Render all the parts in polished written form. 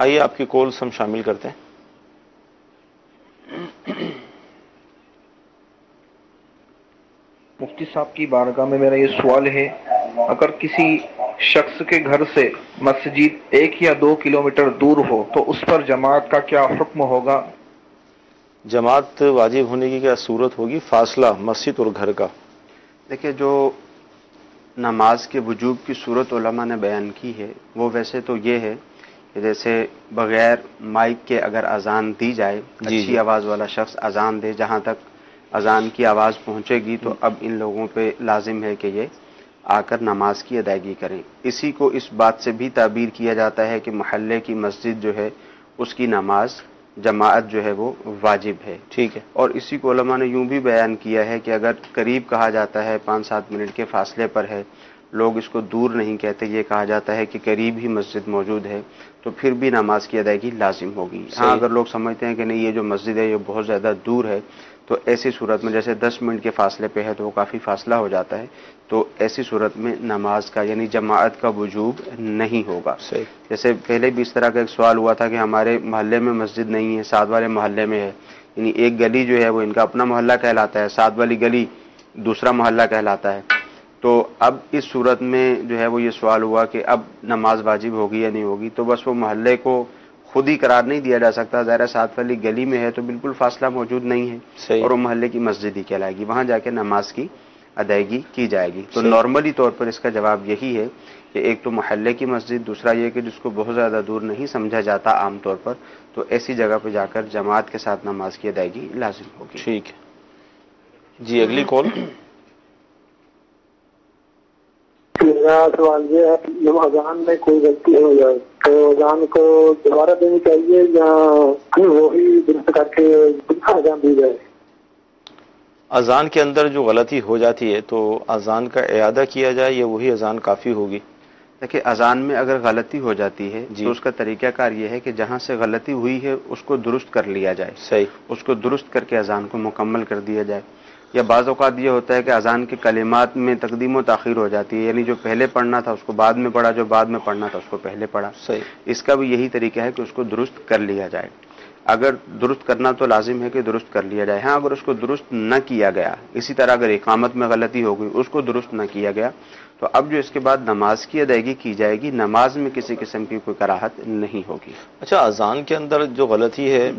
آئیے آپ کی کالز ہم شامل کرتے ہیں. مفتی صاحب کی بارگاہ میں میرا یہ سوال ہے، اگر کسی شخص کے گھر سے مسجد 1 یا 2 کلومیٹر دور ہو تو اس پر جماعت کا کیا حکم ہوگا؟ جماعت واجب ہونے کی کیا صورت ہوگی؟ فاصلہ مسجد اور گھر کا. دیکھیے، جو نماز کے وجوب کی صورت علماء نے بیان کی ہے وہ ویسے تو یہ ہے کہ جیسے بغیر مائک کے اگر اذان دی جائے، اچھی آواز والا شخص اذان دے، جہاں تک اذان کی آواز پہنچے گی تو اب ان لوگوں پہ لازم ہے کہ یہ آ کر نماز کی ادائیگی کریں. اسی کو اس بات سے بھی تعبیر کیا جاتا ہے کہ محلے کی مسجد جو ہے اس کی نماز جماعت جو ہے وہ واجب ہے. ٹھیک ہے. اور اسی کو علماء نے یوں بھی بیان کیا ہے کہ اگر قریب کہا جاتا ہے 5-7 منٹ کے فاصلے پر ہے، لوگ اس کو دور نہیں کہتے، یہ کہا جاتا ہے کہ قریب ہی مسجد موجود ہے، تو پھر بھی نماز کی ادائیگی لازم ہوگی. ہاں، اگر لوگ سمجھتے ہیں کہ نہیں یہ جو مسجد ہے یہ بہت زیادہ دور ہے، تو ایسی صورت میں جیسے 10 منٹ کے فاصلے پہ ہے تو وہ کافی فاصلہ ہو جاتا ہے، تو ایسی صورت میں نماز کا یعنی جماعت کا وجوب نہیں ہوگا. صحیح. جیسے پہلے بھی اس طرح کا ایک سوال ہوا تھا کہ ہمارے محلے میں مسجد نہیں ہے، ساتھ والے محلے میں ہے، یعنی ایک گلی جو ہے وہ ان کا اپنا محلہ کہلاتا ہے، ساتھ والی گلی دوسرا محلہ کہلاتا ہے. تو اب اس صورت میں جو ہے وہ یہ سوال ہوا کہ اب نماز واجب ہوگی یا نہیں ہوگی. تو بس وہ محلے کو خود ہی قرار نہیں دیا جا سکتا، ظاہر ساتھ والی گلی میں ہے تو بالکل فاصلہ موجود نہیں ہے. صحیح. اور وہ محلے کی مسجد ہی کہلائے گی، وہاں جا کے نماز کی ادائیگی کی جائے گی. تو نارملی طور پر اس کا جواب یہی ہے کہ ایک تو محلے کی مسجد، دوسرا یہ کہ جس کو بہت زیادہ دور نہیں سمجھا جاتا عام طور پر، تو ایسی جگہ پہ جا کر جماعت کے ساتھ نماز کی ادائیگی لازم ہوگی. ٹھیک ہے جی. اگلی کال. میرا سوال یہ ہے، جب اذان میں کوئی غلطی ہو جائے تو اذان کو دوبارہ دینی چاہیے یا وہی درست کر کے اذان دی جائے؟ اذان کے اندر جو غلطی ہو جاتی ہے تو اذان کا اعادہ کیا جائے یا وہی اذان کافی ہوگی؟ دیکھیں، اذان میں اگر غلطی ہو جاتی ہے جی. تو اس کا طریقہ کار یہ ہے کہ جہاں سے غلطی ہوئی ہے اس کو درست کر لیا جائے. صحیح. اس کو درست کر کے اذان کو مکمل کر دیا جائے. یا بعض اوقات یہ ہوتا ہے کہ اذان کے کلمات میں تقدیم و تاخیر ہو جاتی ہے، یعنی جو پہلے پڑھنا تھا اس کو بعد میں پڑھا، جو بعد میں پڑھنا تھا اس کو پہلے پڑھا. صحیح. اس کا بھی یہی طریقہ ہے کہ اس کو درست کر لیا جائے. اگر درست کرنا تو لازم ہے کہ درست کر لیا جائے. ہاں، اگر اس کو درست نہ کیا گیا، اسی طرح اگر اقامت میں غلطی ہو گئی، اس کو درست نہ کیا گیا، تو اب جو اس کے بعد نماز کی ادائیگی کی جائے گی، نماز میں کسی قسم کی کوئی کراہت نہیں ہوگی. اچھا، اذان کے اندر جو غلطی ہے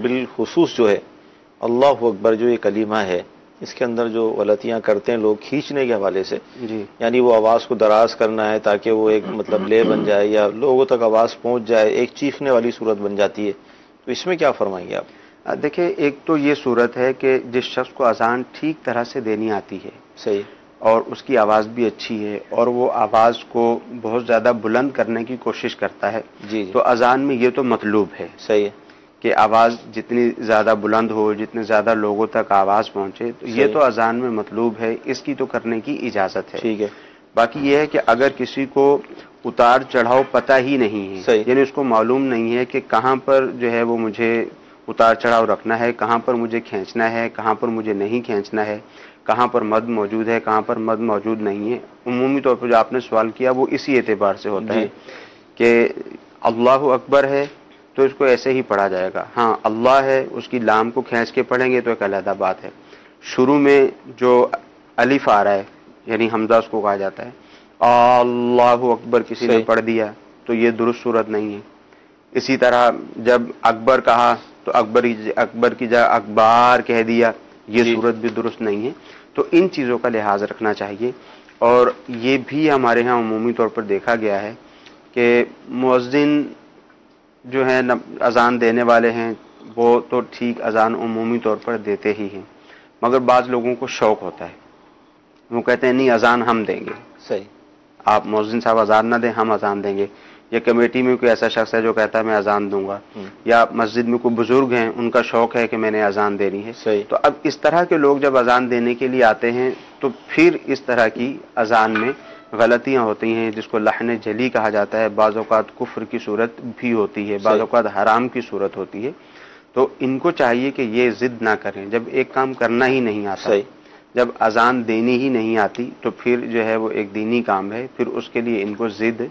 بالخصوص جو ہے اللہ اکبر جو یہ کلمہ ہے، اس کے اندر جو غلطیاں کرتے ہیں لوگ کھینچنے کے حوالے سے، جی، یعنی وہ آواز کو دراز کرنا ہے تاکہ وہ ایک مطلب لے بن جائے یا لوگوں تک آواز پہنچ جائے، ایک چیخنے والی صورت بن جاتی ہے، تو اس میں کیا فرمائیں گے آپ؟ دیکھیں، ایک تو یہ صورت ہے کہ جس شخص کو اذان ٹھیک طرح سے دینی آتی ہے، صحیح، اور اس کی آواز بھی اچھی ہے اور وہ آواز کو بہت زیادہ بلند کرنے کی کوشش کرتا ہے، جی. تو اذان میں یہ تو مطلوب ہے صحیح ہے کہ آواز جتنی زیادہ بلند ہو، جتنے زیادہ لوگوں تک آواز پہنچے، تو یہ تو اذان میں مطلوب ہے، اس کی تو کرنے کی اجازت ہے. ٹھیک ہے. باقی یہ ہے کہ اگر کسی کو اتار چڑھاؤ پتہ ہی نہیں ہے، صحیح. یعنی اس کو معلوم نہیں ہے کہ کہاں پر جو ہے وہ مجھے اتار چڑھاؤ رکھنا ہے، کہاں پر مجھے کھینچنا ہے، کہاں پر مجھے نہیں کھینچنا ہے، کہاں پر مد موجود ہے، کہاں پر مد موجود نہیں ہے. عمومی طور پر جو آپ نے سوال کیا وہ اسی اعتبار سے ہوتا ہے کہ اللہ اکبر ہے تو اس کو ایسے ہی پڑھا جائے گا. ہاں، اللہ ہے اس کی لام کو کھینچ کے پڑھیں گے تو ایک علیحدہ بات ہے. شروع میں جو الف آ رہا ہے یعنی حمزہ اس کو کہا جاتا ہے، اللہ اکبر کسی نے پڑھ دیا تو یہ درست صورت نہیں ہے. اسی طرح جب اکبر کہا تو اکبر کی جگہ اکبار کہہ دیا، یہ صورت بھی درست نہیں ہے. تو ان چیزوں کا لحاظ رکھنا چاہیے. اور یہ بھی ہمارے ہاں عمومی طور پر دیکھا گیا ہے کہ مؤذن جو ہیں اذان دینے والے ہیں وہ تو ٹھیک اذان عمومی طور پر دیتے ہی ہیں، مگر بعض لوگوں کو شوق ہوتا ہے، وہ کہتے ہیں نہیں اذان ہم دیں گے. صحیح. آپ مؤذن صاحب اذان نہ دیں، ہم اذان دیں گے. یا کمیٹی میں کوئی ایسا شخص ہے جو کہتا ہے میں اذان دوں گا، یا مسجد میں کوئی بزرگ ہیں ان کا شوق ہے کہ میں نے اذان دینی ہے. صحیح. تو اب اس طرح کے لوگ جب اذان دینے کے لیے آتے ہیں تو پھر اس طرح کی اذان میں غلطیاں ہوتی ہیں جس کو لحن جلی کہا جاتا ہے. بعض اوقات کفر کی صورت بھی ہوتی ہے، بعض اوقات حرام کی صورت ہوتی ہے. تو ان کو چاہیے کہ یہ ضد نہ کریں. جب ایک کام کرنا ہی نہیں آتا، جب اذان دینی ہی نہیں آتی تو پھر جو ہے وہ ایک دینی کام ہے، پھر اس کے لیے ان کو ضد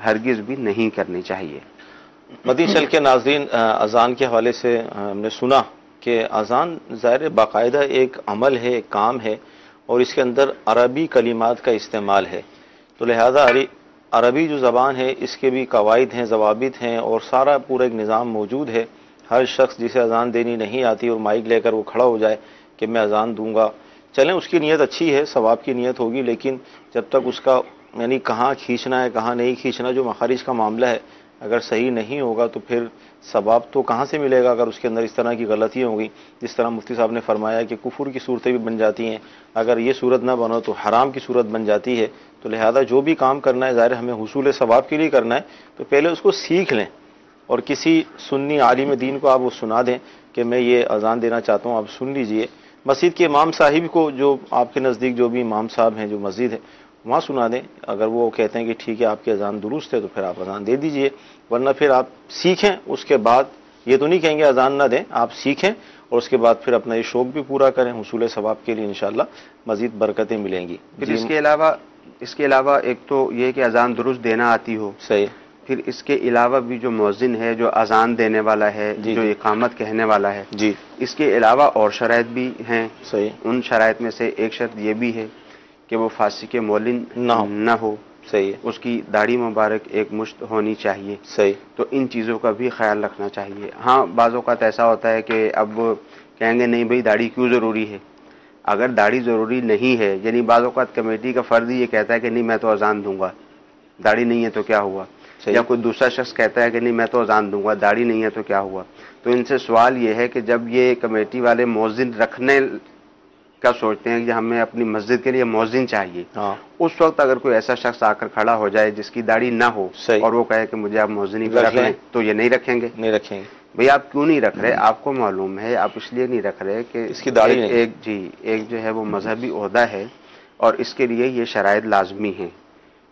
ہرگز بھی نہیں کرنی چاہیے. مدین چل کے ناظرین، اذان کے حوالے سے ہم نے سنا کہ اذان ظاہر باقاعدہ ایک عمل ہے، ایک کام ہے، اور اس کے اندر عربی کلمات کا استعمال ہے، تو لہذا عربی جو زبان ہے اس کے بھی قواعد ہیں، ضوابط ہیں، اور سارا پورا ایک نظام موجود ہے۔ ہر شخص جسے اذان دینی نہیں آتی اور مائک لے کر وہ کھڑا ہو جائے کہ میں اذان دوں گا، چلیں اس کی نیت اچھی ہے، ثواب کی نیت ہوگی، لیکن جب تک اس کا یعنی کہاں کھینچنا ہے کہاں نہیں کھینچنا، جو مخارج کا معاملہ ہے، اگر صحیح نہیں ہوگا تو پھر ثواب تو کہاں سے ملے گا اگر اس کے اندر اس طرح کی غلطیاں ہوں گی۔ جس طرح مفتی صاحب نے فرمایا کہ کفر کی صورتیں بھی بن جاتی ہیں، اگر یہ صورت نہ بنو تو حرام کی صورت بن جاتی ہے، تو لہذا جو بھی کام کرنا ہے ظاہر ہمیں حصول ثواب کے لیے کرنا ہے، تو پہلے اس کو سیکھ لیں، اور کسی سنی عالم دین کو آپ وہ سنا دیں کہ میں یہ اذان دینا چاہتا ہوں، آپ سن لیجئے۔ مسجد کے امام صاحب کو، جو آپ کے نزدیک جو بھی امام صاحب ہیں جو مسجد ہے، وہاں سنا دیں۔ اگر وہ کہتے ہیں کہ ٹھیک ہے آپ کی اذان درست ہے تو پھر آپ اذان دے دیجئے، ورنہ پھر آپ سیکھیں، اس کے بعد یہ تو نہیں کہیں گے اذان نہ دیں، آپ سیکھیں اور اس کے بعد پھر اپنا یہ شوق بھی پورا کریں، حصول ثواب کے لیے انشاءاللہ مزید برکتیں ملیں گی۔ پھر اس کے علاوہ ایک تو یہ کہ اذان درست دینا آتی ہو، صحیح، پھر اس کے علاوہ بھی جو مؤذن ہے، جو اذان دینے والا ہے، جو اقامت کہنے والا ہے، جی، اس کے علاوہ اور شرائط بھی ہیں۔ صحیح، ان شرائط میں سے ایک شرط یہ بھی ہے کہ وہ فاسق مولن نہ ہو، صحیح ہے، اس کی داڑھی مبارک ایک مشت ہونی چاہیے، صحیح، تو ان چیزوں کا بھی خیال رکھنا چاہیے۔ ہاں بعض اوقات ایسا ہوتا ہے کہ اب کہیں گے نہیں بھئی داڑھی کیوں ضروری ہے؟ اگر داڑھی ضروری نہیں ہے، یعنی بعض اوقات کمیٹی کا فرد یہ کہتا ہے کہ نہیں میں تو اذان دوں گا، داڑھی نہیں ہے تو کیا ہوا، یا کوئی دوسرا شخص کہتا ہے کہ نہیں میں تو اذان دوں گا، داڑھی نہیں ہے تو کیا ہوا، تو ان سے سوال یہ ہے کہ جب یہ کمیٹی والے مؤذن رکھنے کا سوچتے ہیں کہ ہمیں اپنی مسجد کے لیے مؤذن چاہیے، اس وقت اگر کوئی ایسا شخص آ کر کھڑا ہو جائے جس کی داڑھی نہ ہو اور وہ کہے کہ مجھے آپ مؤذنی پہ رکھ لیں، تو یہ نہیں رکھیں گے۔ نہیں رکھیں گے بھئی آپ کیوں نہیں رکھ رہے؟ آپ کو معلوم ہے آپ اس لیے نہیں رکھ رہے کہ اس کی داڑھی نہیں، ایک جو ہے وہ مذہبی عہدہ ہے اور اس کے لیے یہ شرائط لازمی ہیں،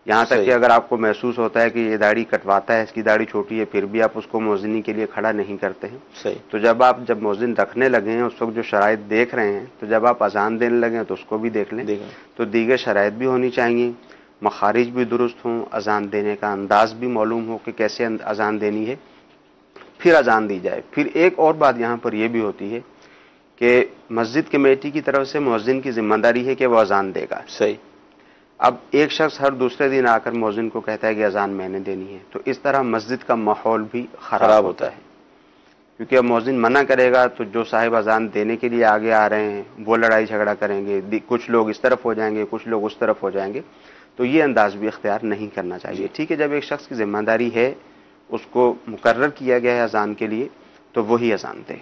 یہاں تک کہ اگر آپ کو محسوس ہوتا ہے کہ یہ داڑھی کٹواتا ہے، اس کی داڑھی چھوٹی ہے، پھر بھی آپ اس کو مؤذنی کے لیے کھڑا نہیں کرتے ہیں۔ صحیح، تو جب مؤذن رکھنے لگے ہیں اس وقت جو شرائط دیکھ رہے ہیں، تو جب آپ اذان دینے لگے ہیں تو اس کو بھی دیکھ لیں، تو دیگر شرائط بھی ہونی چاہیے، مخارج بھی درست ہوں، اذان دینے کا انداز بھی معلوم ہو کہ کیسے اذان دینی ہے، پھر اذان دی جائے۔ پھر ایک اور بات یہاں پر یہ بھی ہوتی ہے کہ مسجد کمیٹی کی طرف سے مؤذن کی ذمہ داری ہے کہ وہ اذان دے گا۔ صحیح، اب ایک شخص ہر دوسرے دن آ کر مؤذن کو کہتا ہے کہ اذان میں نے دینی ہے، تو اس طرح مسجد کا ماحول بھی خراب ہوتا ہے، کیونکہ اب مؤذن منع کرے گا تو جو صاحب اذان دینے کے لیے آگے آ رہے ہیں وہ لڑائی جھگڑا کریں گے، کچھ لوگ اس طرف ہو جائیں گے، کچھ لوگ اس طرف ہو جائیں گے، تو یہ انداز بھی اختیار نہیں کرنا چاہیے۔ ٹھیک ہے، جب ایک شخص کی ذمہ داری ہے، اس کو مقرر کیا گیا ہے اذان کے لیے، تو وہی اذان دے۔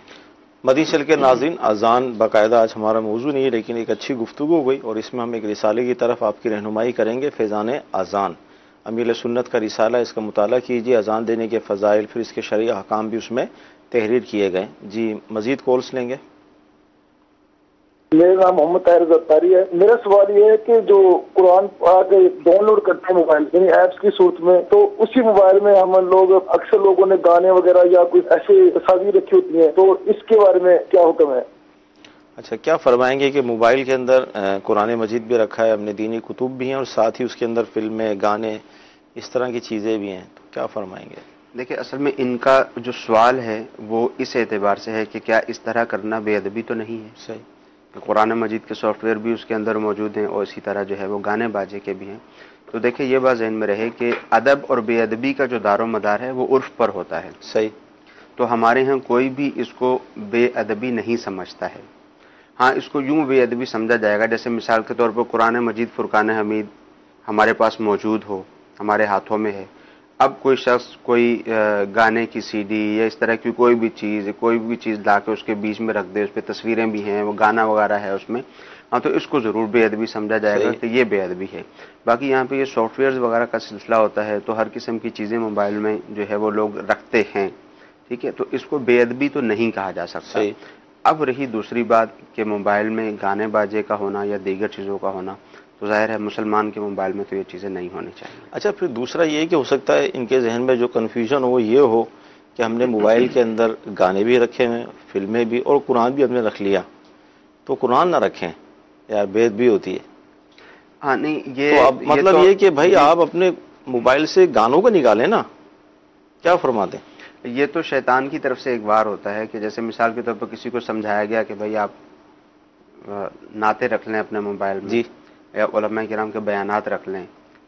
مدین چل کے ناظرین، اذان باقاعدہ آج ہمارا موضوع نہیں ہے، لیکن ایک اچھی گفتگو ہو گئی، اور اس میں ہم ایک رسالے کی طرف آپ کی رہنمائی کریں گے، فیضان اذان، امیر سنت کا رسالہ، اس کا مطالعہ کیجیے، اذان دینے کے فضائل، پھر اس کے شرعی احکام بھی اس میں تحریر کیے گئے۔ جی مزید کالس لیں گے۔ میرا نام محمد طاہر زرطاری ہے۔ میرا سوال یہ ہے کہ جو قرآن پاک ڈاؤن لوڈ کرتے ہیں موبائل یعنی ایپس کی صورت میں، تو اسی موبائل میں ہم لوگ اکثر لوگوں نے گانے وغیرہ یا کوئی ایسے تصاویر رکھی ہوتی ہیں، تو اس کے بارے میں کیا حکم ہے؟ اچھا، کیا فرمائیں گے کہ موبائل کے اندر قرآن مجید بھی رکھا ہے، اپنے دینی کتب بھی ہیں، اور ساتھ ہی اس کے اندر فلمیں، گانے، اس طرح کی چیزیں بھی ہیں، تو کیا فرمائیں گے؟ دیکھیں اصل میں ان کا جو سوال ہے وہ اس اعتبار سے ہے کہ کیا اس طرح کرنا بے ادبی تو نہیں ہے؟ صحیح، قرآن مجید کے سافٹ ویئر بھی اس کے اندر موجود ہیں اور اسی طرح جو ہے وہ گانے باجے کے بھی ہیں، تو دیکھیں یہ بات ذہن میں رہے کہ ادب اور بے ادبی کا جو دار و مدار ہے وہ عرف پر ہوتا ہے۔ صحیح، تو ہمارے ہاں کوئی بھی اس کو بے ادبی نہیں سمجھتا ہے۔ ہاں اس کو یوں بے ادبی سمجھا جائے گا جیسے مثال کے طور پر قرآن مجید فرقان حمید ہمارے پاس موجود ہو، ہمارے ہاتھوں میں ہے، اب کوئی شخص کوئی گانے کی سی ڈی یا اس طرح کی کوئی بھی چیز لا کے اس کے بیچ میں رکھ دے، اس پہ تصویریں بھی ہیں، وہ گانا وغیرہ ہے اس میں، ہاں تو اس کو ضرور بے ادبی سمجھا جائے گا کہ یہ بے ادبی ہے۔ باقی یہاں پہ یہ سافٹ ویئرز وغیرہ کا سلسلہ ہوتا ہے تو ہر قسم کی چیزیں موبائل میں جو ہے وہ لوگ رکھتے ہیں، ٹھیک ہے، تو اس کو بے ادبی تو نہیں کہا جا سکتا۔ اب رہی دوسری بات کہ موبائل میں گانے باجے کا ہونا یا دیگر چیزوں کا ہونا، تو ظاہر ہے مسلمان کے موبائل میں تو یہ چیزیں نہیں ہونی چاہیے۔ اچھا، پھر دوسرا یہ کہ ہو سکتا ہے ان کے ذہن میں جو کنفیوژن ہو یہ ہو کہ ہم نے موبائل کے اندر گانے بھی رکھے ہیں، فلمیں بھی، اور قرآن بھی ہم نے رکھ لیا، تو قرآن نہ رکھیں یار، بے ادبی ہوتی ہے۔ ہاں نہیں، یہ تو اب مطلب یہ کہ بھائی آپ اپنے موبائل سے گانوں کو نکالیں نا، کیا فرماتے ہیں؟ یہ تو شیطان کی طرف سے ایک وار ہوتا ہے کہ جیسے مثال کے طور پر کسی کو سمجھایا گیا کہ بھائی آپ نعتیں رکھ لیں اپنے موبائل میں، جی، یا علماء کرام کے بیانات رکھ لیں،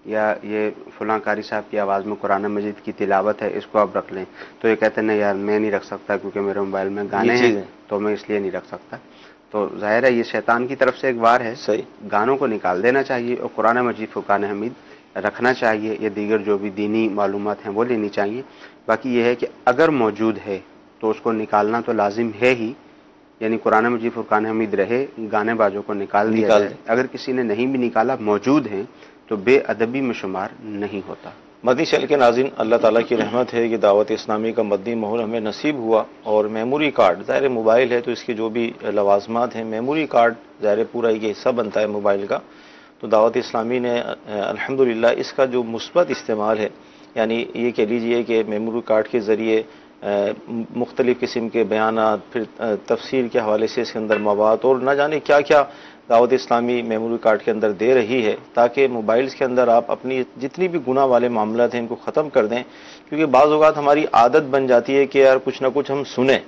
یا یہ فلاں قاری صاحب کی آواز میں قرآن مجید کی تلاوت ہے اس کو آپ رکھ لیں، تو یہ کہتے ہیں نہیں یار میں نہیں رکھ سکتا کیونکہ میرے موبائل میں گانے ہیں تو میں اس لیے نہیں رکھ سکتا. تو ظاہر ہے یہ شیطان کی طرف سے ایک وار ہے. صحیح. گانوں کو نکال دینا چاہیے اور قرآن مجید فرقان حمید رکھنا چاہیے، یا دیگر جو بھی دینی معلومات ہیں وہ لینی چاہیے. باقی یہ ہے کہ اگر موجود ہے تو اس کو نکالنا تو لازم ہے ہی، یعنی قرآن مجید فرقان حمید رہے، گانے بازوں کو نکال دیا جائے. اگر کسی نے نہیں بھی نکالا موجود ہیں تو بے ادبی میں شمار نہیں ہوتا. مدنی چینل کے ناظرین، اللہ تعالیٰ کی رحمت ہے کہ دعوت اسلامی کا مدنی ماحول ہمیں نصیب ہوا، اور میموری کارڈ ظاہر موبائل ہے تو اس کے جو بھی لوازمات ہیں، میموری کارڈ ظاہر پورا یہ حصہ بنتا ہے موبائل کا. تو دعوت اسلامی نے الحمدللہ اس کا جو مثبت استعمال ہے، یعنی یہ کہہ لیجئے کہ میموری کارڈ کے ذریعے مختلف قسم کے بیانات، پھر تفسیر کے حوالے سے اس کے اندر مواد اور نہ جانے کیا کیا دعوت اسلامی میموری کارڈ کے اندر دے رہی ہے، تاکہ موبائلز کے اندر آپ اپنی جتنی بھی گناہ والے معاملات ہیں ان کو ختم کر دیں. کیونکہ بعض اوقات ہماری عادت بن جاتی ہے کہ یار کچھ نہ کچھ ہم سنیں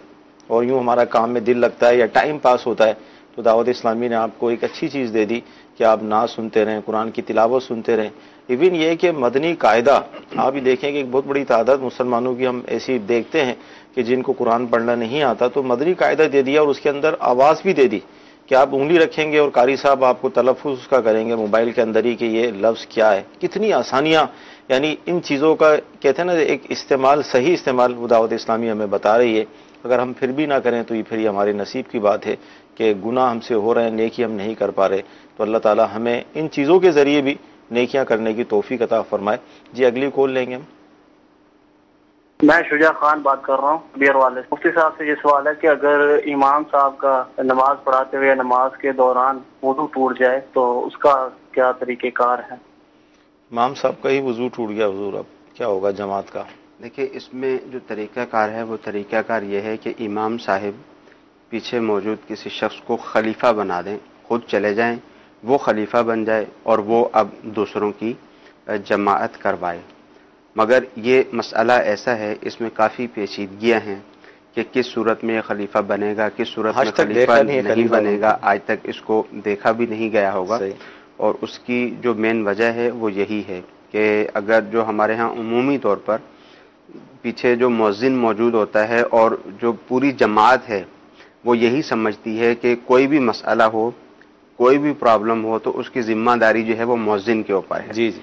اور یوں ہمارا کام میں دل لگتا ہے یا ٹائم پاس ہوتا ہے. تو دعوت اسلامی نے آپ کو ایک اچھی چیز دے دی کہ آپ نعت سنتے رہیں، قرآن کی تلاوت سنتے رہیں. ایون یہ کہ مدنی قاعدہ آپ ہی دیکھیں کہ ایک بہت بڑی تعداد مسلمانوں کی ہم ایسی دیکھتے ہیں کہ جن کو قرآن پڑھنا نہیں آتا، تو مدنی قاعدہ دے دیا اور اس کے اندر آواز بھی دے دی کہ آپ انگلی رکھیں گے اور قاری صاحب آپ کو تلفظ اس کا کریں گے موبائل کے اندر ہی کہ یہ لفظ کیا ہے. کتنی آسانیاں، یعنی ان چیزوں کا کہتے ہیں نا ایک استعمال، صحیح استعمال وہ دعوت اسلامی ہمیں بتا رہی ہے. اگر ہم پھر بھی نہ کریں تو یہ پھر یہ ہمارے نصیب کی بات ہے کہ گناہ ہم سے ہو رہے ہیں، نیکی ہم نہیں کر پا رہے. تو اللہ تعالی ہمیں ان چیزوں کے ذریعے بھی نیکیاں کرنے کی توفیق عطا فرمائے. جی اگلی کال لیں گے ہم. میں شجاع خان بات کر رہا ہوں بیر والے. مفتی صاحب سے یہ سوال ہے کہ اگر امام صاحب کا نماز پڑھاتے ہوئے نماز کے دوران وضو ٹوٹ جائے تو اس کا کیا طریقہ کار ہے؟ امام صاحب کا ہی وضو ٹوٹ گیا حضور، اب کیا ہوگا جماعت کا؟ دیکھیے اس میں جو طریقہ کار ہے وہ طریقہ کار یہ ہے کہ امام صاحب پیچھے موجود کسی شخص کو خلیفہ بنا دیں، خود چلے جائیں، وہ خلیفہ بن جائے اور وہ اب دوسروں کی جماعت کروائے. مگر یہ مسئلہ ایسا ہے، اس میں کافی پیچیدگیاں ہیں کہ کس صورت میں یہ خلیفہ بنے گا، کس صورت میں خلیفہ نہیں بنے گا. آج تک اس کو دیکھا بھی نہیں گیا ہوگا. اور اس کی جو مین وجہ ہے وہ یہی ہے کہ اگر جو ہمارے ہاں عمومی طور پر پیچھے جو مؤذن موجود ہوتا ہے اور جو پوری جماعت ہے وہ یہی سمجھتی ہے کہ کوئی بھی مسئلہ ہو، کوئی بھی پرابلم ہو تو اس کی ذمہ داری جو ہے وہ مؤذن کے اوپر ہے. جی جی.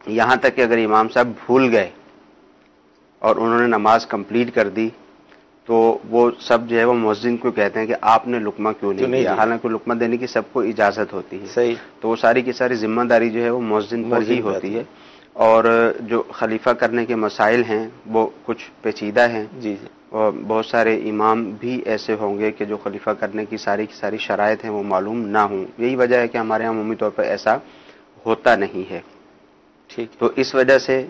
یہاں تک کہ اگر امام صاحب بھول گئے اور انہوں نے نماز کمپلیٹ کر دی تو وہ سب جو ہے وہ مؤذن کو کہتے ہیں کہ آپ نے لقمہ کیوں نہیں دیا، حالانکہ لقمہ دینے کی سب کو اجازت ہوتی ہے. صحیح. تو وہ ساری کی ساری ذمہ داری جو ہے وہ مؤذن پر ہی ہوتی ہے. اور جو خلیفہ کرنے کے مسائل ہیں وہ کچھ پیچیدہ ہیں. جی جی. اور بہت سارے امام بھی ایسے ہوں گے کہ جو خلیفہ کرنے کی ساری شرائط ہیں وہ معلوم نہ ہوں. یہی وجہ ہے کہ ہمارے یہاں عمومی طور پر ایسا ہوتا نہیں ہے. ٹھیک. تو اس وجہ سے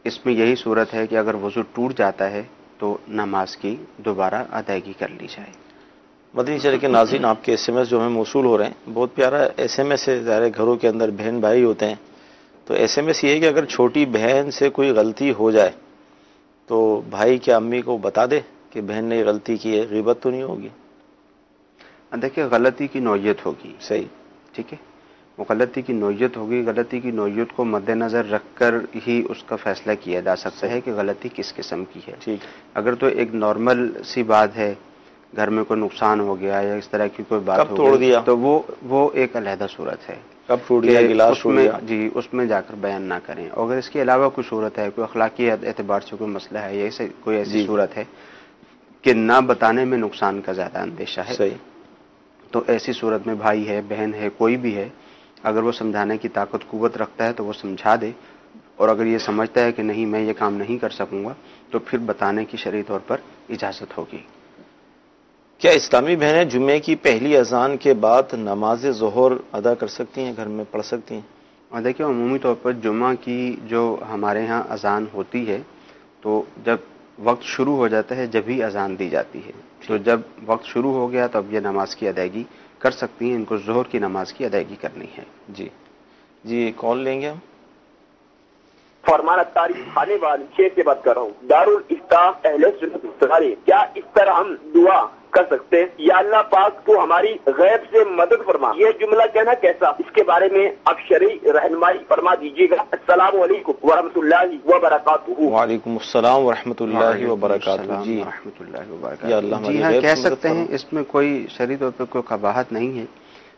اس میں یہی صورت ہے کہ اگر وضو ٹوٹ جاتا ہے تو نماز کی دوبارہ ادائیگی کر لی جائے. مدنی چینل کے ناظرین، آپ کے ایس ایم ایس جو ہمیں موصول ہو رہے ہیں، بہت پیارا ایس ایم ایس ہے. ظاہر گھروں کے اندر بہن بھائی ہوتے ہیں تو ایس ایم ایس یہ ہے کہ اگر چھوٹی بہن سے کوئی غلطی ہو جائے تو بھائی کیا امی کو بتا دے کہ بہن نے غلطی کی ہے، غیبت تو نہیں ہوگی؟ دیکھیں غلطی کی نوعیت ہوگی. صحیح. ٹھیک ہے، وہ غلطی کی نوعیت ہوگی. غلطی کی نوعیت کو مد نظر رکھ کر ہی اس کا فیصلہ کیا جا سکتا ہے کہ غلطی کس قسم کی ہے. ٹھیک. اگر تو ایک نارمل سی بات ہے، گھر میں کوئی نقصان ہو گیا یا اس طرح کی کوئی بات توڑ دیا تو وہ ایک علیحدہ صورت ہے. کب ٹوٹ گیا گلاس ٹوٹ گیا، جی اس میں جا کر بیان نہ کریں. اگر اس کے علاوہ کوئی صورت ہے، کوئی اخلاقی اعتبار سے کوئی مسئلہ ہے یا کوئی ایسی صورت ہے کہ نہ بتانے میں نقصان کا زیادہ اندیشہ ہے، صحیح، تو ایسی صورت میں بھائی ہے، بہن ہے، کوئی بھی ہے، اگر وہ سمجھانے کی طاقت قوت رکھتا ہے تو وہ سمجھا دے. اور اگر یہ سمجھتا ہے کہ نہیں میں یہ کام نہیں کر سکوں گا تو پھر بتانے کی شرعی طور پر اجازت ہوگی. کیا اسلامی بہنیں جمعے کی پہلی اذان کے بعد نماز ظہر ادا کر سکتی ہیں، گھر میں پڑھ سکتی ہیں؟ اور دیکھیں عمومی طور پر جمعہ کی جو ہمارے ہاں اذان ہوتی ہے تو جب وقت شروع ہو جاتا ہے جب ہی اذان دی جاتی ہے. تو جب وقت شروع ہو گیا تو اب یہ نماز کی ادائیگی کر سکتی ہیں. ان کو ظہر کی نماز کی ادائیگی کرنی ہے. جی جی. کال لیں گے ہم. فرمان اتاری خانے والے شیخ سے بات کر رہا ہوں، دارالفتاح اہل سنت والجماعت۔ کیا اس طرح ہم دعا کر سکتے ہیں، یا اللہ پاک تو ہماری غیب سے مدد فرما، یہ جملہ کہنا کیسا؟ اس کے بارے میں آپ شرعی رہنمائی فرما دیجیے گا۔ السلام علیکم ورحمۃ اللہ وبرکاتہ۔ وعلیکم السلام ورحمۃ اللہ وبرکاتہ۔ جی ورحمۃ اللہ وبرکاتہ۔ یا اللہ جی ہاں، کہہ سکتے ہیں، اس میں کوئی شرعی طور پہ کوئی قباحت نہیں ہے،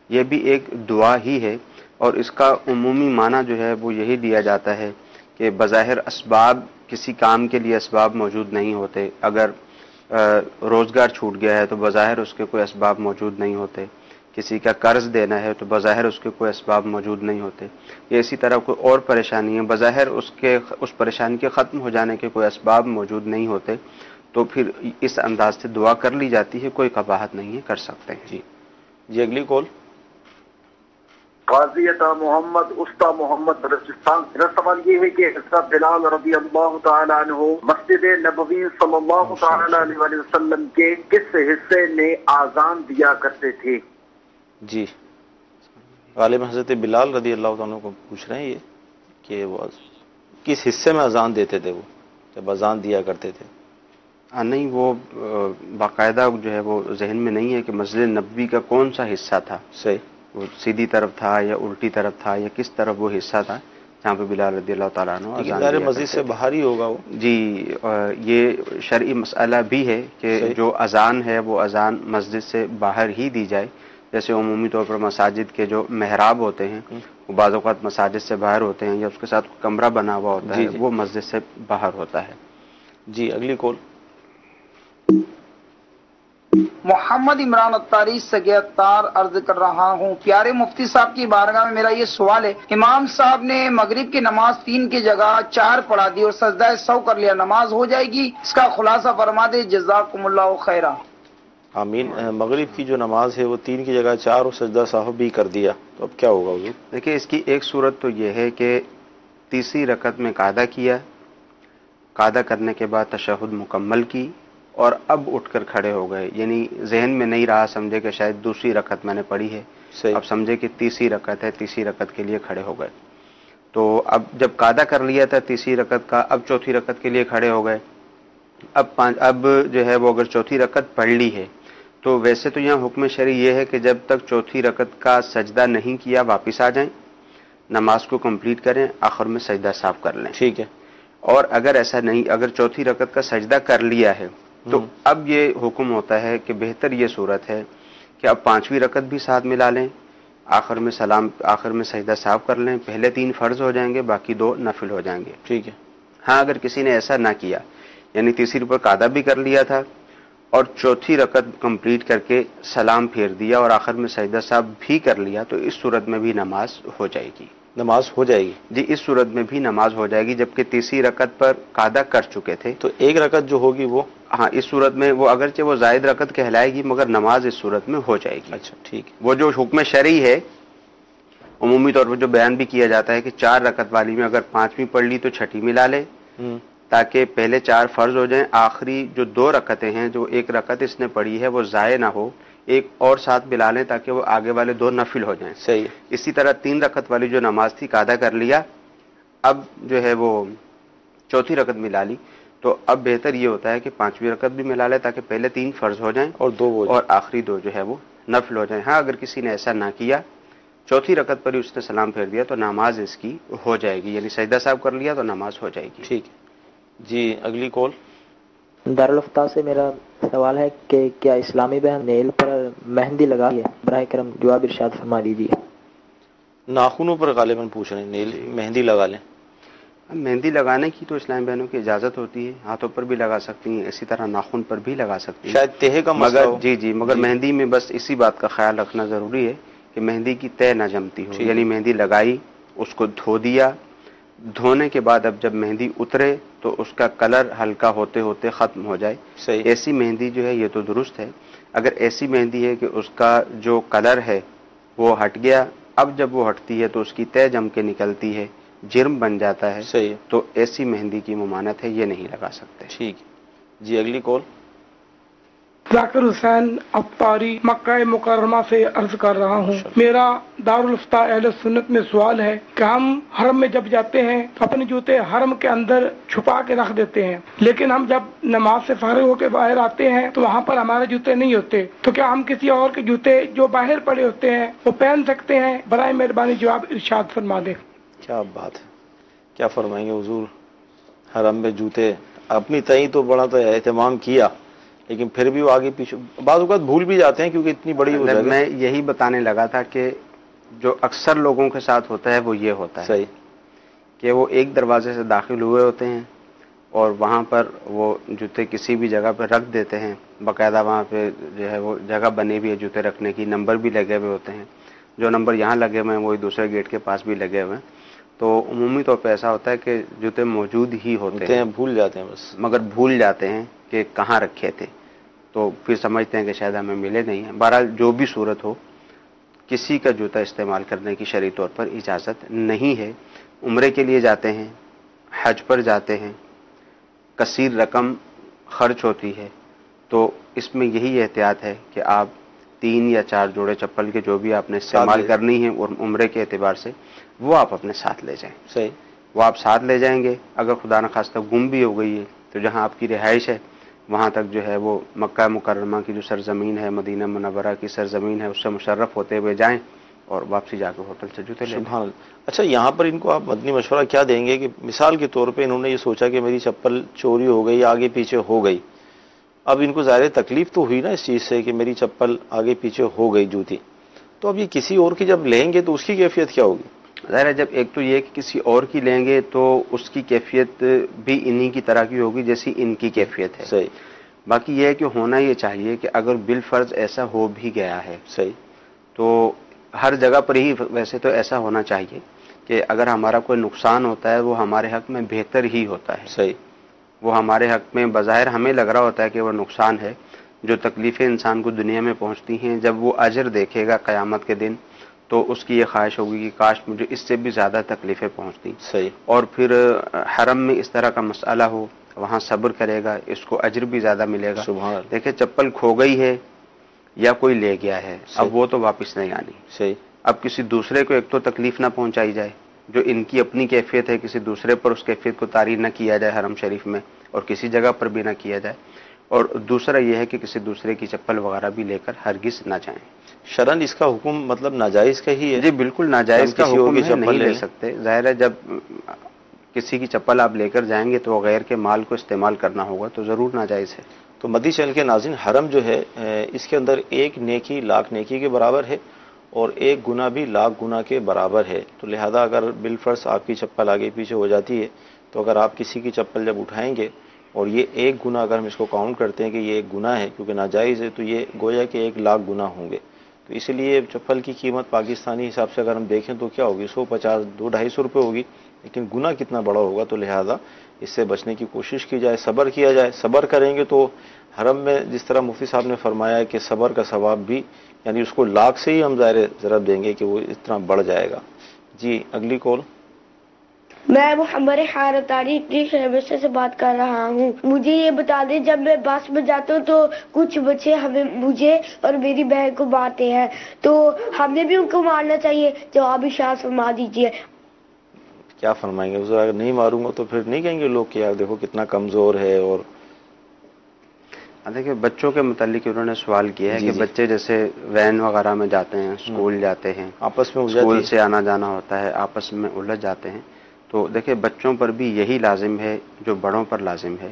یہ بھی ایک دعا ہی ہے، اور اس کا عمومی معنی جو ہے وہ یہی دیا جاتا ہے کہ بظاہر اسباب، کسی کام کے لیے اسباب موجود نہیں ہوتے، اگر روزگار چھوٹ گیا ہے تو بظاہر اس کے کوئی اسباب موجود نہیں ہوتے، کسی کا قرض دینا ہے تو بظاہر اس کے کوئی اسباب موجود نہیں ہوتے، یا اسی طرح کوئی اور پریشانی ہے، بظاہر اس پریشانی کے ختم ہو جانے کے کوئی اسباب موجود نہیں ہوتے، تو پھر اس انداز سے دعا کر لی جاتی ہے، کوئی قباحت نہیں ہے، کر سکتے ہیں۔ جی اگلی کال۔ غازی عطا محمد استا محمد بلوچستان۔ میرا سوال یہ ہے کہ حضرت بلال رضی اللہ تعالیٰ عنہ مسجد نبوی صلی اللہ تعالیٰ علیہ وسلم کے کس حصے میں آذان دیا کرتے تھے؟ جی غالب حضرت بلال رضی اللہ عنہ کو پوچھ رہے ہیں یہ کہ وہ کس حصے میں اذان دیتے تھے، وہ جب اذان دیا کرتے تھے؟ نہیں، وہ باقاعدہ جو ہے وہ ذہن میں نہیں ہے کہ مسجد نبوی کا کون سا حصہ تھا، صحیح، وہ سیدھی طرف تھا یا الٹی طرف تھا یا کس طرف وہ حصہ تھا جہاں پہ بلال رضی اللہ تعالیٰ عنہ اذان دیا مسجد سے باہر ہی ہوگا وہ۔ جی یہ شرعی مسئلہ بھی ہے کہ جو اذان ہے وہ اذان مسجد سے باہر ہی دی جائے، جیسے عمومی طور پر مساجد کے جو محراب ہوتے ہیں وہ بعض اوقات مساجد سے باہر ہوتے ہیں، یا اس کے ساتھ کمرہ بنا ہوا ہوتا ہے وہ مسجد سے باہر ہوتا ہے۔ جی اگلی کال۔ محمد عمران اتاری سگیتار عرض کر رہا ہوں، پیارے مفتی صاحب کی بارگاہ میں میرا یہ سوال ہے، امام صاحب نے مغرب کی نماز 3 کی جگہ 4 پڑھا دی اور سجدہ سہو کر لیا، نماز ہو جائے گی؟ اس کا خلاصہ فرما دے، جزاکم اللہ خیرہ۔ آمین۔ مغرب کی جو نماز ہے وہ 3 کی جگہ 4 اور سجدہ سہو بھی کر دیا، تو اب کیا ہوگا حضور؟ دیکھیں اس کی ایک صورت تو یہ ہے کہ تیسری رکعت میں قاعدہ کیا، قاعدہ کرنے کے بعد تشہد مکمل کی اور اب اٹھ کر کھڑے ہو گئے، یعنی ذہن میں نہیں رہا، سمجھے کہ شاید دوسری رکعت میں نے پڑھی ہے، اب سمجھے کہ تیسری رکعت ہے، تیسری رکعت کے لیے کھڑے ہو گئے، تو اب جب قاعدہ کر لیا تھا تیسری رکعت کا، اب چوتھی رکعت کے لیے کھڑے ہو گئے، اب جو ہے وہ اگر چوتھی رکعت پڑھ لی ہے تو ویسے تو یہاں حکم شرعی یہ ہے کہ جب تک چوتھی رکعت کا سجدہ نہیں کیا واپس آ جائیں، نماز کو کمپلیٹ کریں، آخر میں سجدہ صاف کر لیں، ٹھیک ہے۔ اور اگر ایسا نہیں، اگر چوتھی رکعت کا سجدہ کر لیا ہے تو اب یہ حکم ہوتا ہے کہ بہتر یہ صورت ہے کہ اب 5ویں رکعت بھی ساتھ ملا لیں، آخر میں سجدہ صاف کر لیں، پہلے 3 فرض ہو جائیں گے، باقی 2 نفل ہو جائیں گے، ٹھیک ہے۔ ہاں اگر کسی نے ایسا نہ کیا، یعنی تیسری پر قاعدہ بھی کر لیا تھا اور چوتھی رکعت کمپلیٹ کر کے سلام پھیر دیا اور آخر میں سجدہ صاحب بھی کر لیا، تو اس صورت میں بھی نماز ہو جائے گی، نماز ہو جائے گی۔ جی اس صورت میں بھی نماز ہو جائے گی، جبکہ تیسری رکعت پر قاعدہ کر چکے تھے، تو ایک رکعت جو ہوگی وہ، ہاں اس صورت میں وہ اگرچہ وہ زائد رکعت کہلائے گی مگر نماز اس صورت میں ہو جائے گی۔ اچھا ٹھیک ہے۔ وہ جو حکم شرعی ہے عمومی طور پر جو بیان بھی کیا جاتا ہے کہ 4 رکعت والی میں اگر 5ویں پڑھ لی تو 6ٹھی ملا لے، تاکہ پہلے 4 فرض ہو جائیں، آخری جو 2 رکعتیں ہیں، جو 1 رکعت اس نے پڑھی ہے وہ ضائع نہ ہو، ایک اور ساتھ ملا لیں تاکہ وہ آگے والے 2 نفل ہو جائیں۔ صحیح۔ اسی طرح 3 رکعت والی جو نماز تھی قاعدہ کر لیا، اب جو ہے وہ چوتھی رکعت ملا لی، تو اب بہتر یہ ہوتا ہے کہ 5ویں رکعت بھی ملا لے تاکہ پہلے 3 فرض ہو جائیں اور 2 اور آخری 2 جو ہے وہ نفل ہو جائیں۔ ہاں اگر کسی نے ایسا نہ کیا، چوتھی رکعت پر ہی اس نے سلام پھیر دیا تو نماز اس کی ہو جائے گی، یعنی سجدہ صاحب کر لیا تو نماز ہو جائے گی۔ ٹھیک ہے جی اگلی کال۔ دارالفتاح سے میرا سوال ہے کہ کیا اسلامی بہن نیل پر مہندی لگا ہے؟ براہ کرم جواب ارشاد فرما دیجیے۔ ناخنوں پر غالباً پوچھ رہے ہیں، نیل مہندی لگا لیں۔ مہندی لگانے کی تو اسلامی بہنوں کی اجازت ہوتی ہے، ہاتھوں پر بھی لگا سکتی ہیں، اسی طرح ناخن پر بھی لگا سکتی ہیں، شاید تہے کا مسئلہ ہو۔ جی مگر مہندی میں بس اسی بات کا خیال رکھنا ضروری ہے کہ مہندی کی تہ نہ جمتی ہو، یعنی مہندی لگائی، اس کو دھو دیا، دھونے کے بعد اب جب مہندی اترے تو اس کا کلر ہلکا ہوتے ہوتے ختم ہو جائے، ایسی مہندی جو ہے یہ تو درست ہے۔ اگر ایسی مہندی ہے کہ اس کا جو کلر ہے وہ ہٹ گیا، اب جب وہ ہٹتی ہے تو اس کی تہ جم کے نکلتی ہے، جرم بن جاتا ہے، صحیح، تو ایسی مہندی کی ممانعت ہے، یہ نہیں لگا سکتے۔ ٹھیک جی اگلی کال۔ ذاکر حسین افطاری مکہ مکرمہ سے عرض کر رہا ہوں۔ میرا دارالفتہ اہل سنت میں سوال ہے کہ ہم حرم میں جب جاتے ہیں اپنے جوتے حرم کے اندر چھپا کے رکھ دیتے ہیں، لیکن ہم جب نماز سے فارغ ہو کے باہر آتے ہیں تو وہاں پر ہمارے جوتے نہیں ہوتے، تو کیا ہم کسی اور کے جوتے جو باہر پڑے ہوتے ہیں وہ پہن سکتے ہیں؟ برائے مہربانی جواب ارشاد فرما دیں۔ کیا بات ہے، کیا فرمائیں گے حضور؟ حرم میں جوتے اپنی تئیں تو بڑا تو اہتمام کیا، لیکن پھر بھی وہ آگے پیچھے بعض اوقات بھول بھی جاتے ہیں کیونکہ اتنی بڑی جگہ۔ میں یہی بتانے لگا تھا کہ جو اکثر لوگوں کے ساتھ ہوتا ہے وہ یہ ہوتا ہے صحیح کہ وہ ایک دروازے سے داخل ہوئے ہوتے ہیں اور وہاں پر وہ جوتے کسی بھی جگہ پہ رکھ دیتے ہیں، باقاعدہ وہاں پہ جو ہے وہ جگہ بنی ہوئی ہے جوتے رکھنے کی، نمبر بھی لگے ہوئے ہوتے ہیں، جو نمبر یہاں لگے ہوئے ہیں وہی دوسرے گیٹ کے پاس بھی لگے ہوئے ہیں، تو عمومی طور پہ ایسا ہوتا ہے کہ جوتے موجود ہی ہوتے ہیں، بھول جاتے ہیں بس، مگر بھول جاتے ہیں کہ کہاں رکھے تھے، تو پھر سمجھتے ہیں کہ شاید ہمیں ملے نہیں ہیں۔ بہرحال جو بھی صورت ہو، کسی کا جوتا استعمال کرنے کی شرعی طور پر اجازت نہیں ہے۔ عمرے کے لیے جاتے ہیں، حج پر جاتے ہیں، کثیر رقم خرچ ہوتی ہے، تو اس میں یہی احتیاط ہے کہ آپ 3 یا 4 جوڑے چپل کے جو بھی آپ نے استعمال کرنی ہے اور عمرے کے اعتبار سے وہ آپ اپنے ساتھ لے جائیں۔ صحیح، وہ آپ ساتھ لے جائیں گے۔ اگر خدا نخواستہ گم بھی ہو گئی ہے تو جہاں آپ کی رہائش ہے وہاں تک جو ہے وہ مکہ مکرمہ کی جو سرزمین ہے، مدینہ منورہ کی سرزمین ہے، اس سے مشرف ہوتے ہوئے جائیں اور واپسی جا کے ہوٹل سے جوتے لے لیں۔ سبحان اللہ۔ اچھا، یہاں پر ان کو آپ مدنی مشورہ کیا دیں گے کہ مثال کے طور پہ انہوں نے یہ سوچا کہ میری چپل چوری ہو گئی، آگے پیچھے ہو گئی، اب ان کو ظاہر تکلیف تو ہوئی نا اس چیز سے کہ میری چپل آگے پیچھے ہو گئی جوتی، تو اب یہ کسی اور کی جب لیں گے تو اس کی کیفیت کیا ہوگی؟ ظاہر ہے جب ایک تو یہ کہ کسی اور کی لیں گے تو اس کی کیفیت بھی انہی کی طرح کی ہوگی جیسی ان کی کیفیت ہے۔ صحیح۔ باقی یہ ہے کہ ہونا یہ چاہیے کہ اگر بالفرض ایسا ہو بھی گیا ہے، صحیح، تو ہر جگہ پر ہی ویسے تو ایسا ہونا چاہیے کہ اگر ہمارا کوئی نقصان ہوتا ہے وہ ہمارے حق میں بہتر ہی ہوتا ہے۔ صحیح، وہ ہمارے حق میں بظاہر ہمیں لگ رہا ہوتا ہے کہ وہ نقصان ہے، جو تکلیفیں انسان کو دنیا میں پہنچتی ہیں جب وہ اجر دیکھے گا قیامت کے دن تو اس کی یہ خواہش ہوگی کہ کاش مجھے اس سے بھی زیادہ تکلیفیں پہنچتی۔ صحیح۔ اور پھر حرم میں اس طرح کا مسئلہ ہو، وہاں صبر کرے گا، اس کو اجر بھی زیادہ ملے گا۔ سبحان اللہ۔ دیکھیں چپل کھو گئی ہے یا کوئی لے گیا ہے، اب وہ تو واپس نہیں آنی۔ صحیح۔ اب کسی دوسرے کو ایک تو تکلیف نہ پہنچائی جائے، جو ان کی اپنی کیفیت ہے کسی دوسرے پر اس کیفیت کو طاری نہ کیا جائے حرم شریف میں اور کسی جگہ پر بھی نہ کیا جائے، اور دوسرا یہ ہے کہ کسی دوسرے کی چپل وغیرہ بھی لے کر ہرگز نہ جائیں۔ شرن اس کا حکم مطلب ناجائز کا ہی ہے؟ جی بالکل ناجائز کا حکم ہے، نہیں لے سکتے۔ ظاہر ہے جب کسی کی چپل آپ لے کر جائیں گے تو غیر کے مال کو استعمال کرنا ہوگا تو ضرور ناجائز ہے۔ تو مدی چینل کے ناظرین، حرم جو ہے اس کے اندر ایک نیکی لاکھ نیکی کے برابر ہے اور ایک گناہ بھی لاکھ گناہ کے برابر ہے، تو لہذا اگر بالفرض آپ کی چپل آگے پیچھے ہو جاتی ہے تو اگر آپ کسی کی چپل جب اٹھائیں گے اور یہ ایک گناہ اگر ہم اس کو کاؤنٹ کرتے ہیں کہ یہ ایک گناہ ہے کیونکہ ناجائز ہے، تو یہ گویا کہ 1 لاکھ گناہ ہوں گے۔ تو اس لیے چپل کی قیمت پاکستانی حساب سے اگر ہم دیکھیں تو کیا ہوگی، 150 200-250 روپے ہوگی، لیکن گناہ کتنا بڑا ہوگا، تو لہذا اس سے بچنے کی کوشش کی جائے، صبر کیا جائے۔ صبر کریں گے تو حرم میں جس طرح مفتی صاحب نے فرمایا ہے کہ صبر کا ثواب بھی، یعنی اس کو لاکھ سے ہی ہم ظاہر ضرب دیں گے کہ وہ اس طرح بڑھ جائے گا۔ جی اگلی کال۔ میں محمد حارت تاریخ سے بات کر رہا ہوں۔ مجھے یہ بتا دیں، جب میں بس میں جاتا ہوں تو کچھ بچے مجھے اور میری بہن کو مارتے ہیں، تو ہمیں بھی ان کو مارنا چاہیے؟ جواب ارشاد فرما دیجیے۔ کیا فرمائیں گے؟ اگر نہیں ماروں گا تو پھر نہیں کہیں گے لوگ کہ یار دیکھو کتنا کمزور ہے؟ اور دیکھیں بچوں کے متعلق انہوں نے سوال کیا ہے کہ بچے جیسے وین وغیرہ میں جاتے ہیں، اسکول جاتے ہیں، آپس میں اسکول سے آنا جانا ہوتا ہے، آپس میں الجھ جاتے ہیں، تو دیکھیں بچوں پر بھی یہی لازم ہے جو بڑوں پر لازم ہے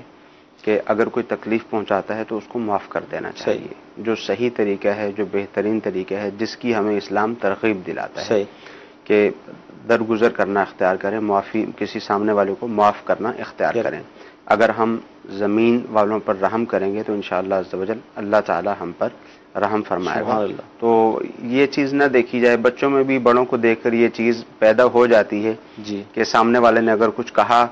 کہ اگر کوئی تکلیف پہنچاتا ہے تو اس کو معاف کر دینا چاہیے۔ جو صحیح طریقہ ہے، جو بہترین طریقہ ہے، جس کی ہمیں اسلام ترغیب دلاتا ہے کہ درگزر کرنا اختیار کریں، معافی، کسی سامنے والے کو معاف کرنا اختیار کریں۔ اگر ہم زمین والوں پر رحم کریں گے تو انشاءاللہ عز و جل اللہ تعالی ہم پر رحم فرمائے گا۔ تو یہ چیز نہ دیکھی جائے، بچوں میں بھی بڑوں کو دیکھ کر یہ چیز پیدا ہو جاتی ہے کہ سامنے والے نے اگر کچھ کہا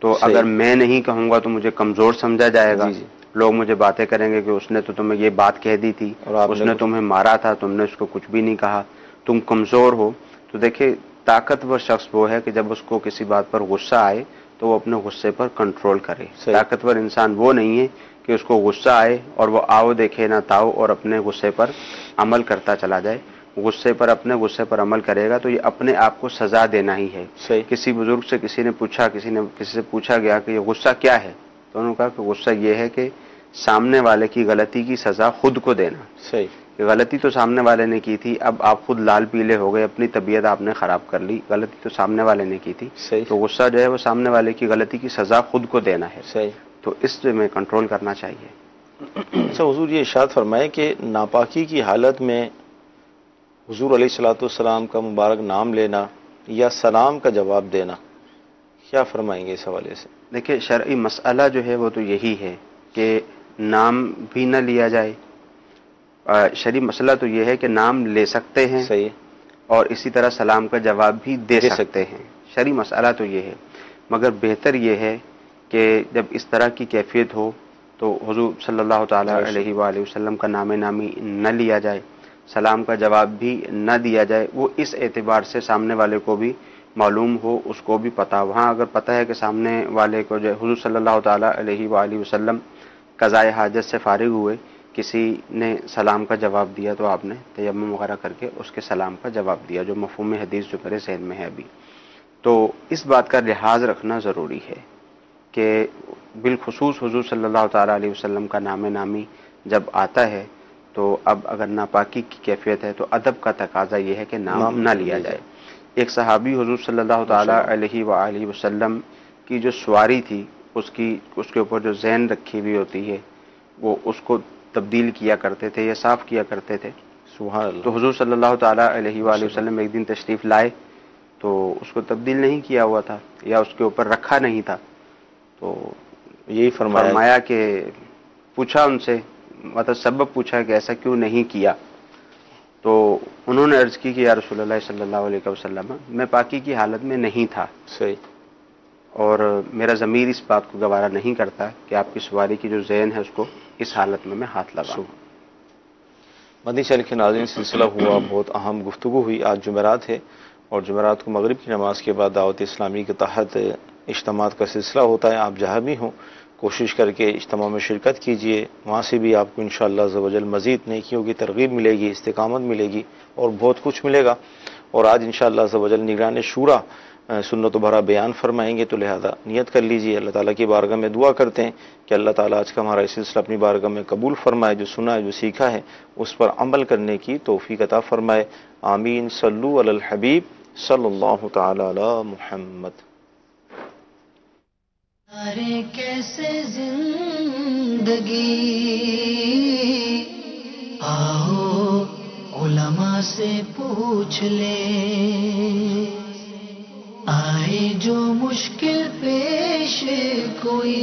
تو اگر میں نہیں کہوں گا تو مجھے کمزور سمجھا جائے گا، لوگ مجھے باتیں کریں گے کہ اس نے تو تمہیں یہ بات کہہ دی تھی، اس نے تمہیں مارا تھا، تم نے اس کو کچھ بھی نہیں کہا، تم کمزور ہو۔ تو دیکھیں طاقتور شخص وہ ہے کہ جب اس کو کسی بات پر غصہ آئے تو وہ اپنے غصے پر کنٹرول کرے. طاقتور انسان وہ نہیں ہے کہ اس کو غصہ آئے اور وہ آؤ دیکھے نہ تاؤ اور اپنے غصے پر عمل کرتا چلا جائے. اپنے غصے پر عمل کرے گا تو یہ اپنے آپ کو سزا دینا ہی ہے. کسی بزرگ سے کسی سے پوچھا گیا کہ یہ غصہ کیا ہے، تو انہوں نے کہا کہ غصہ یہ ہے کہ سامنے والے کی غلطی کی سزا خود کو دینا. غلطی تو سامنے والے نے کی تھی، اب آپ خود لال پیلے ہو گئے، اپنی طبیعت آپ نے خراب کر لی. غلطی تو سامنے والے نے کی تھی، تو غصہ جو ہے وہ سامنے والے کی غلطی کی سزا خود کو دینا ہے. تو اس میں کنٹرول کرنا چاہیے. اچھا حضور یہ ارشاد فرمائے کہ ناپاکی کی حالت میں حضور علیہ الصلوۃ والسلام کا مبارک نام لینا یا سلام کا جواب دینا، کیا فرمائیں گے اس حوالے سے؟ دیکھیں شرعی مسئلہ جو ہے وہ تو یہی ہے کہ نام بھی نہ لیا جائے. شرعی مسئلہ تو یہ ہے کہ نام لے سکتے ہیں صحیح، اور اسی طرح سلام کا جواب بھی دے سکتے ہیں. شرعی مسئلہ تو یہ ہے، مگر بہتر یہ ہے کہ جب اس طرح کی کیفیت ہو تو حضور صلی اللہ تعالی علیہ وآلہ وسلم کا نام نامی نہ لیا جائے، سلام کا جواب بھی نہ دیا جائے. وہ اس اعتبار سے سامنے والے کو بھی معلوم ہو، اس کو بھی پتہ. وہاں اگر پتہ ہے کہ سامنے والے کو جو حضور صلی اللہ تعالی علیہ وآلہ وسلم قضائے حاجت سے فارغ ہوئے، کسی نے سلام کا جواب دیا تو آپ نے تیمم وغیرہ کر کے اس کے سلام کا جواب دیا، جو مفہوم حدیث جو میرے ذہن میں ہے ابھی. تو اس بات کا لحاظ رکھنا ضروری ہے کہ بالخصوص حضور صلی اللہ تعالی علیہ وسلم کا نام نامی جب آتا ہے تو اب اگر ناپاکی کی کیفیت ہے تو ادب کا تقاضا یہ ہے کہ نام نہ لیا جائے. ایک صحابی حضور صلی اللہ تعالی علیہ وآلہ وسلم کی جو سواری تھی، اس کے اوپر جو زین رکھی ہوئی ہوتی ہے وہ اس کو تبدیل کیا کرتے تھے یا صاف کیا کرتے تھے. سبحان اللہ. تو حضور صلی اللہ تعالی علیہ وآلہ وسلم ایک دن تشریف لائے تو اس کو تبدیل نہیں کیا ہوا تھا یا اس کے اوپر رکھا نہیں تھا. تو یہی فرمایا کہ پوچھا ان سے، مطلب سبب پوچھا کہ ایسا کیوں نہیں کیا. تو انہوں نے عرض کی کہ یا رسول اللہ صلی اللہ علیہ وسلم میں پاکی کی حالت میں نہیں تھا. صحیح. اور میرا ضمیر اس بات کو گوارا نہیں کرتا کہ آپ کی سواری کی جو زین ہے اس کو اس حالت میں ہاتھ لگاؤں. مدنی چینل کے ناظرین، سلسلہ ہوا بہت اہم گفتگو ہوئی. آج جمعرات ہے اور جمعرات کو مغرب کی نماز کے بعد دعوت اسلامی کے تحت اجتماعات کا سلسلہ ہوتا ہے. آپ جہاں بھی ہوں کوشش کر کے اجتماع میں شرکت کیجئے. وہاں سے بھی آپ کو انشاءاللہ عز و جل مزید نیکیوں کی ترغیب ملے گی، استقامت ملے گی اور بہت کچھ ملے گا. اور آج انشاءاللہ عز و جل نگران شورا سنت و بھرا بیان فرمائیں گے، تو لہذا نیت کر لیجئے. اللہ تعالیٰ کی بارگاہ میں دعا کرتے ہیں کہ اللہ تعالیٰ آج کا ہمارا یہ سلسلہ اپنی بارگاہ میں قبول فرمائے. جو سنا ہے، جو سیکھا ہے، اس پر عمل کرنے کی توفیق عطا فرمائے. آمین. صلو علی الحبیب صلی اللہ تعالی علی محمد. ارے کیسے زندگی، آؤ علماء سے پوچھ لے. آئے جو مشکل پیش کوئی